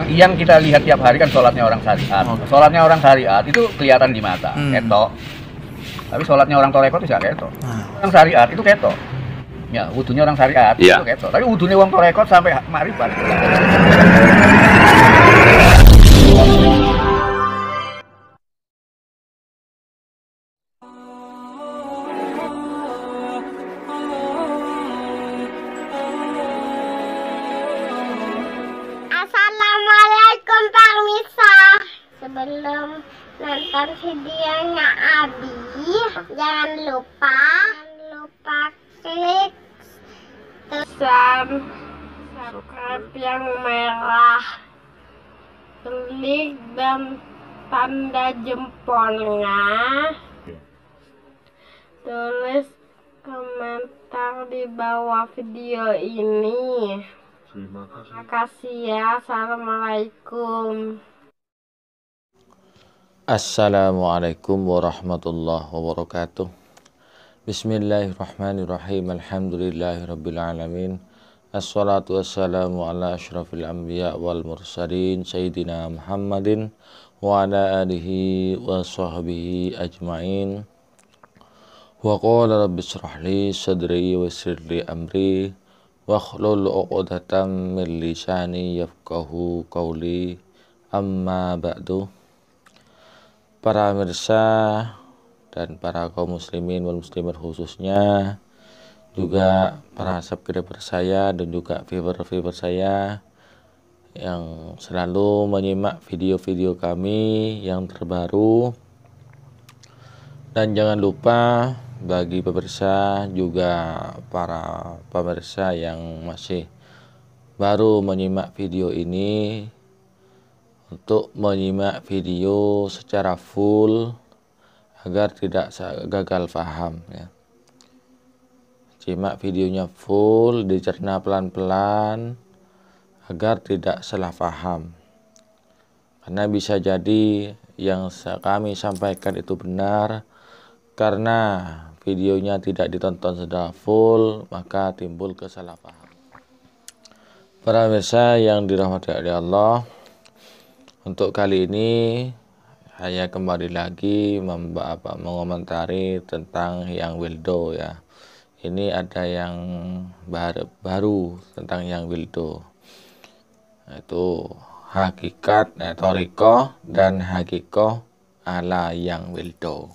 yang kita lihat tiap hari kan sholatnya orang syariat. Sholatnya orang syariat itu kelihatan di mata, ketok. Tapi sholatnya orang toreko itu tidak ketok. Orang syariat itu ketok. Ya, wudunya orang syariat itu ketok. Tapi wudunya orang toreko sampai makrifat. Assalamualaikum Pak Misa. Sebelum nonton videonya Abi, jangan lupa klik subscribe yang merah, klik dan tanda jempolnya, tulis komentar di bawah video ini. Terima kasih ya. Assalamualaikum. Assalamualaikum warahmatullahi wabarakatuh. Bismillahirrahmanirrahim. Alhamdulillahirabbil alamin. Assalatu wassalamu ala asyrafil anbiya wal mursalin sayyidina Muhammadin wa ala alihi wa sahbihi ajmain. Wa qala rabbi shrah li sadri wa yassir li amri wakhlul 'uqdatam min lisani yafqahu qawli. Amma ba'du. Para pemirsa dan para kaum muslimin wal muslimat khususnya, juga para subscriber saya dan juga viewer saya yang selalu menyimak video-video kami yang terbaru. Dan jangan lupa bagi pemirsa juga para pemirsa yang masih baru menyimak video ini untuk menyimak video secara full agar tidak gagal paham ya. Simak videonya full, dicerna pelan-pelan agar tidak salah paham. Karena bisa jadi yang kami sampaikan itu benar, karena videonya tidak ditonton secara full, maka timbul kesalahpahaman. Para pemirsa yang dirahmati oleh Allah, untuk kali ini saya kembali lagi mengomentari tentang yang wildo ya. Ini ada yang baru tentang yang wildo, yaitu hakikat toriko dan hakikoh ala yang wildo.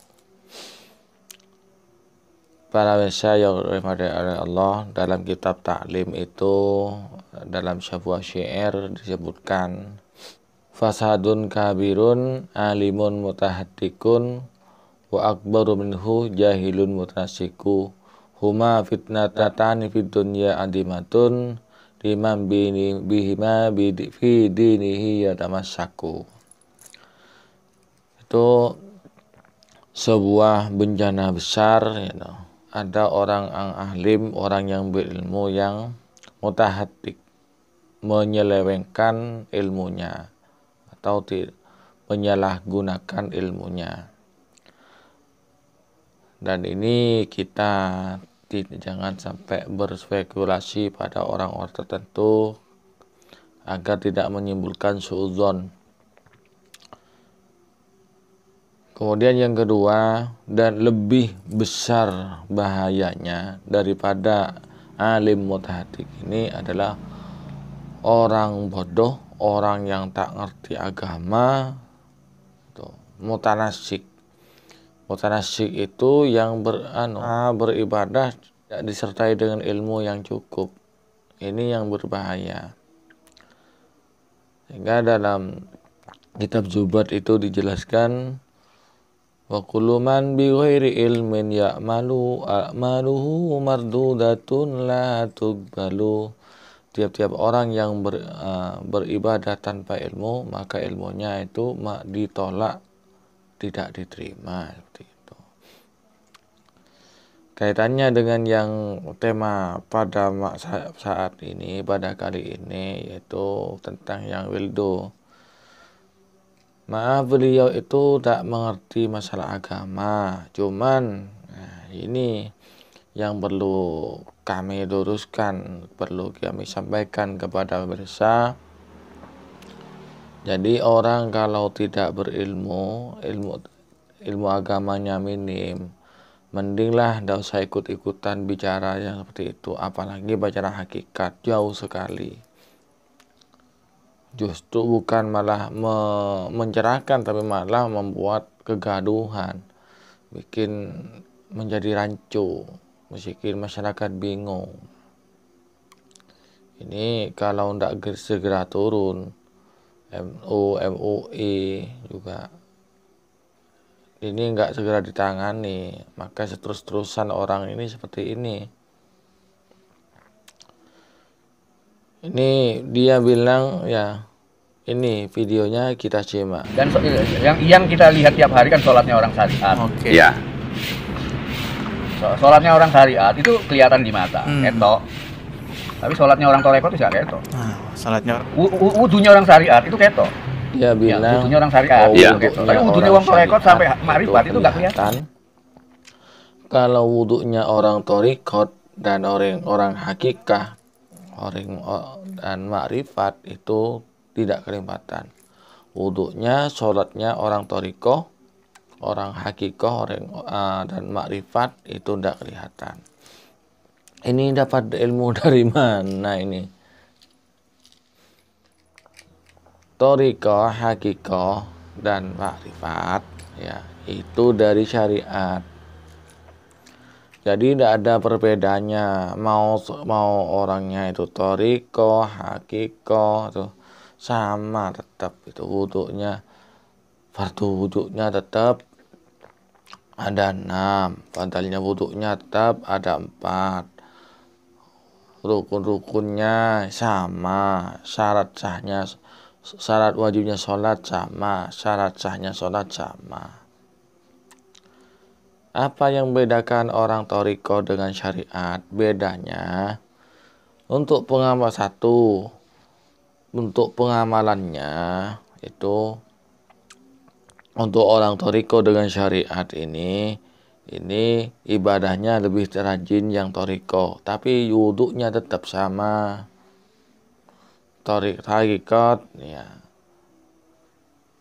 Para pemirsa yang dirahmati oleh Allah, dalam kitab taklim itu dalam sebuah syair disebutkan, fasadun kabirun alimun mutahaddikun wa akbaru minhu jahilun mutanasiku huma fitnatatani fid dunya adimatun liman bihima fi dinihi yatamassaku. Itu sebuah bencana besar ya. Ada orang yang ahlim, orang yang berilmu, yang mutahaddik, menyelewengkan ilmunya atau menyalahgunakan ilmunya. Dan ini kita jangan sampai berspekulasi pada orang-orang tertentu agar tidak menimbulkan suudzon. Kemudian yang kedua, dan lebih besar bahayanya daripada alim mutahaddik ini adalah orang bodoh, orang yang tak ngerti agama, mutanasik. Mutanasik itu yang beribadah tidak disertai dengan ilmu yang cukup. Ini yang berbahaya. Sehingga dalam kitab Zubat itu dijelaskan, wa kullu man bi ghairi ilmin a'maluhu mardudatun la tuqbalu. Tiap-tiap orang yang beribadah tanpa ilmu, maka ilmunya itu ditolak, tidak diterima. Seperti itu. Kaitannya dengan yang tema pada saat ini, pada kali ini, yaitu tentang yang wildo. Maaf, beliau itu tak mengerti masalah agama, cuman ini yang perlu kami luruskan, perlu kami sampaikan kepada pemirsa. Jadi orang kalau tidak berilmu, ilmu agamanya minim, mendinglah tidak usah ikut-ikutan bicara yang seperti itu, apalagi bicara hakikat, jauh sekali. Justru bukan malah mencerahkan, tapi malah membuat kegaduhan, bikin menjadi rancu, bikin masyarakat bingung. Ini kalau tidak segera turun, MU, MUI juga ini nggak segera ditangani, maka seterus-terusan orang ini seperti ini. Ini dia bilang ya, ini videonya kita simak. Dan yang kita lihat tiap hari kan sholatnya orang syariat. Oke. Ya. Sholatnya orang syariat itu kelihatan di mata, ketok. Tapi sholatnya orang toreko itu tidak ketok. Sholatnya wudunya orang syariat itu ketok. Dia bilang wudunya orang syariat itu ketok. Tapi wudunya orang toreko sampai makrifat itu nggak kelihatan. Kalau wudunya orang torikot dan orang hakikah, dan makrifat itu tidak kelihatan. Wudunya, sholatnya orang toriko, orang hakikoh, dan makrifat itu tidak kelihatan. Ini dapat ilmu dari mana ini? Toriko, hakikoh, dan makrifat ya itu dari syariat. Jadi tidak ada perbedaannya, mau orangnya itu toriko, hakiko, itu sama tetap itu wudhunya, fardu wudhunya tetap ada 6, padahal wudhunya tetap ada 4, rukun-rukunnya sama, syarat wajibnya sholat sama, syarat sahnya sholat sama. Apa yang membedakan orang toriko dengan syariat? Bedanya untuk untuk pengamalannya itu, untuk orang toriko dengan syariat ini ibadahnya lebih rajin yang toriko, tapi wudhunya tetap sama. Hakikat ya,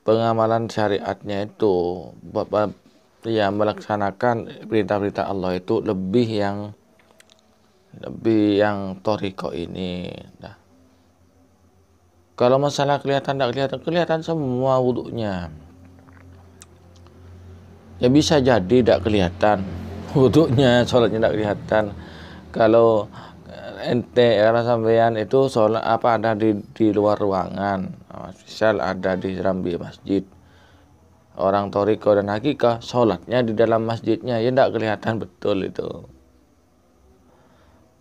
pengamalan syariatnya itu ya melaksanakan perintah-perintah Allah itu lebih yang toriko ini. Nah, kalau masalah kelihatan tidak kelihatan semua wudhunya. Ya bisa jadi tidak kelihatan wudhunya, sholatnya tidak kelihatan. Kalau ente karena sampean itu sholat ada di luar ruangan, misal ada di serambi masjid. Orang toriko dan hakikah sholatnya di dalam masjidnya, ya tidak kelihatan betul itu.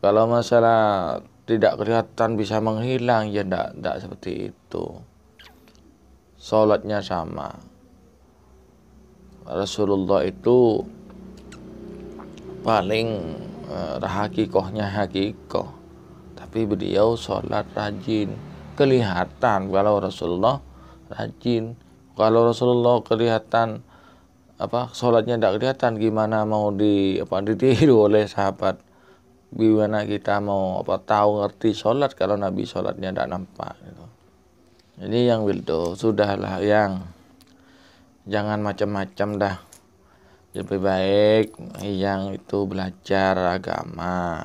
Kalau masalah tidak kelihatan bisa menghilang, ya tidak seperti itu. Sholatnya sama. Rasulullah itu paling hakikohnya hakikoh, tapi beliau sholat rajin, kelihatan kalau Rasulullah rajin. Kalau Rasulullah kelihatan sholatnya tidak kelihatan, gimana mau ditiru oleh sahabat? Gimana kita mau tahu ngerti sholat kalau Nabi sholatnya tidak nampak gitu. Ini yang wildo, sudahlah yang jangan macam-macam dah. Lebih baik yang itu belajar agama,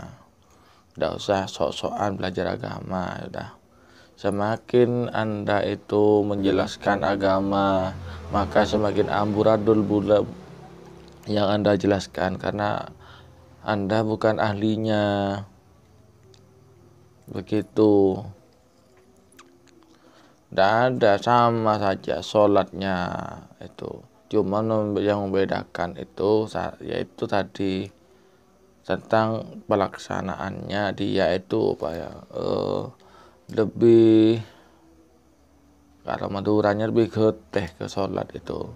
tidak usah sok-sokan belajar agama. Udah, semakin Anda itu menjelaskan agama, maka semakin amburadul bulan yang Anda jelaskan, karena Anda bukan ahlinya. Begitu. Tidak ada, sama saja sholatnya itu. Cuma yang membedakan itu yaitu tadi tentang pelaksanaannya, dia itu lebih, kalau maduranya lebih geteh ke sholat itu,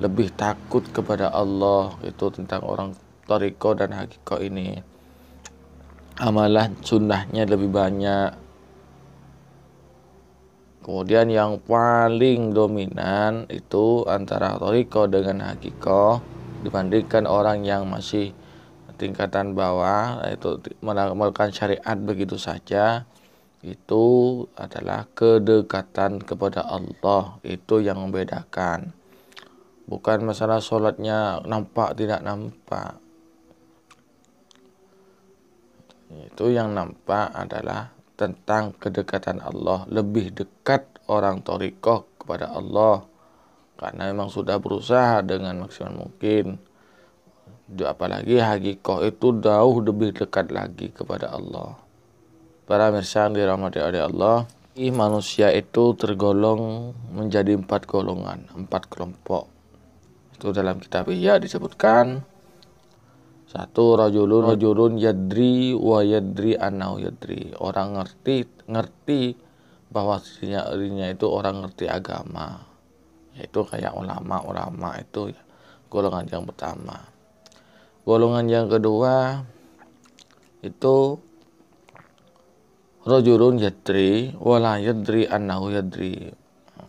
lebih takut kepada Allah itu. Tentang orang toriko dan hakiko ini, amalan sunnahnya lebih banyak. Kemudian yang paling dominan itu antara toriko dengan hakiko dibandingkan orang yang masih tingkatan bawah, itu melakukan syariat begitu saja. itu adalah kedekatan kepada Allah. Itu yang membedakan. Bukan masalah sholatnya nampak tidak nampak. Itu yang nampak adalah tentang kedekatan Allah. Lebih dekat orang thariqah kepada Allah, karena memang sudah berusaha dengan maksimal mungkin. Apalagi hakikah itu jauh lebih dekat lagi kepada Allah. Para mirsa yang dirahmati oleh Allah, manusia itu tergolong menjadi 4 golongan, 4 kelompok. Itu dalam kitab Ihya disebutkan. 1, rajulun yadri wa yadri annahu yadri. Orang ngerti bahwa dirinya itu orang ngerti agama. Yaitu kayak ulama itu ya, golongan yang pertama. Golongan yang kedua itu rajulun yadri wa la yadri annahu yadri.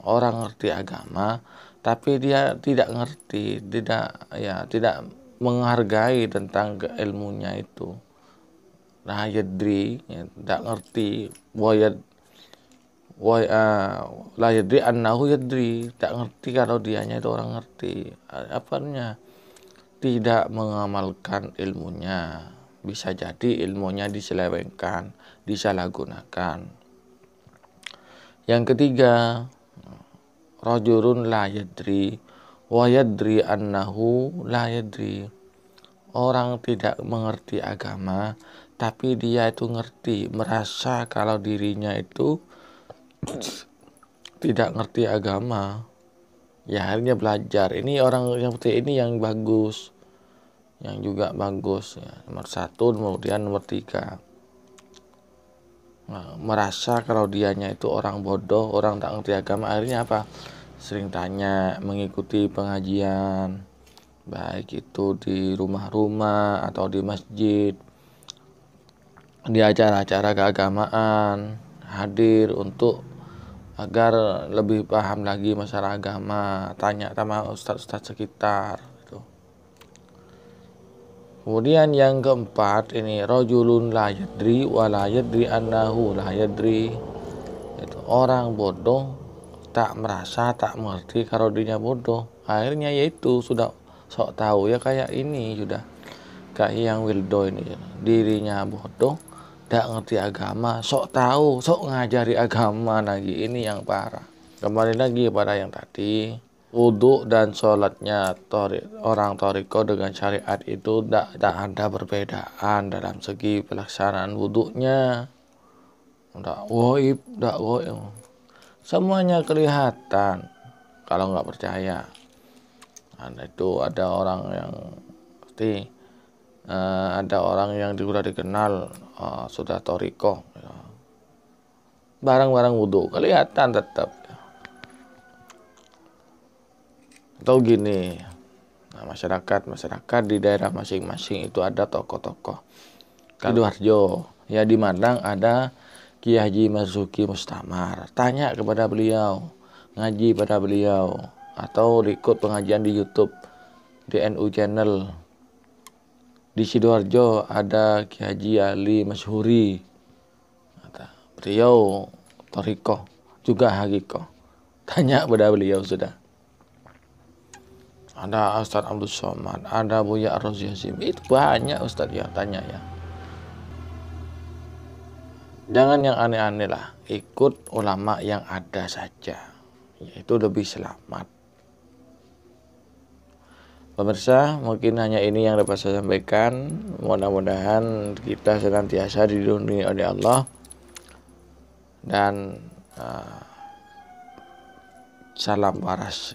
Orang ngerti agama tapi dia tidak ngerti, tidak menghargai tentang ilmunya itu. Nah, yadri ya, tidak ngerti, la yadri annahu yadri, tidak ngerti kalau dianya itu orang ngerti. Apanya? Tidak mengamalkan ilmunya. Bisa jadi ilmunya diselewengkan, disalahgunakan. Yang ketiga, rajulun la yadri wa yadri annahu la yadri. Orang tidak mengerti agama, tapi dia itu ngerti, merasa kalau dirinya itu tidak ngerti agama. Ya akhirnya belajar. Ini orang yang seperti ini yang bagus, yang juga bagus ya. Nomor 1, kemudian nomor 3. Nah, merasa kalau dianya itu orang bodoh, orang tak ngerti agama, akhirnya apa? Sering tanya, mengikuti pengajian, baik itu di rumah-rumah atau di masjid, di acara-acara keagamaan, hadir untuk agar lebih paham lagi masalah agama, tanya sama ustaz-ustaz sekitar gitu. Kemudian yang keempat ini rajulun la yadri wa la yadri annahu la yadri. Itu orang bodoh tak merasa, tak mengerti kalau dirinya bodoh. Akhirnya yaitu sudah sok tahu ya, kayak ini sudah kayak yang Wildo ini, dirinya bodoh, tak ngerti agama, sok tahu, sok ngajari agama lagi. Ini yang parah. Kembali lagi pada yang tadi, wudhu dan sholatnya orang thariqah dengan syariat itu tak ada perbedaan dalam segi pelaksanaan wudhunya. Tak goib, semuanya kelihatan. Kalau nggak percaya, itu ada orang yang pasti ada orang yang sudah dikenal sudah thariqah ya. Barang-barang wudhu kelihatan tetap. Atau gini, nah, masyarakat di daerah masing-masing itu ada tokoh-tokoh. Sidoarjo ya, di Malang ada Kiai Haji Marzuki Mustamar. Tanya kepada beliau, ngaji pada beliau, atau ikut pengajian di YouTube di NU Channel. Di Sidoarjo ada Kiai Haji Ali Masyhuri. Beliau thariqah juga hakikah. Tanya pada beliau sudah. Ada Ustaz Abdul Somad, ada Buya Ar-Razi Hazim. Itu banyak Ustaz ya, tanya ya. Jangan yang aneh-aneh lah, ikut ulama yang ada saja, yaitu lebih selamat. Pemirsa, mungkin hanya ini yang dapat saya sampaikan. Mudah-mudahan kita senantiasa dilindungi oleh Allah dan salam waras.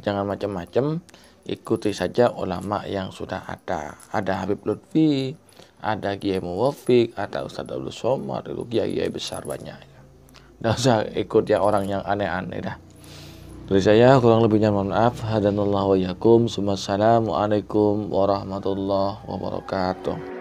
Jangan macam-macam, ikuti saja ulama yang sudah ada. Ada Habib Lutfi, ada Kiai Muwafiq, ada Ustaz Abdul Somad, itu kiai-kiai besar banyak. Nggak usah ikut ya orang yang aneh-aneh dah. Dari saya kurang lebihnya mohon maaf. Hadanallahu wa iyyakum. Assalamualaikum warahmatullahi wabarakatuh.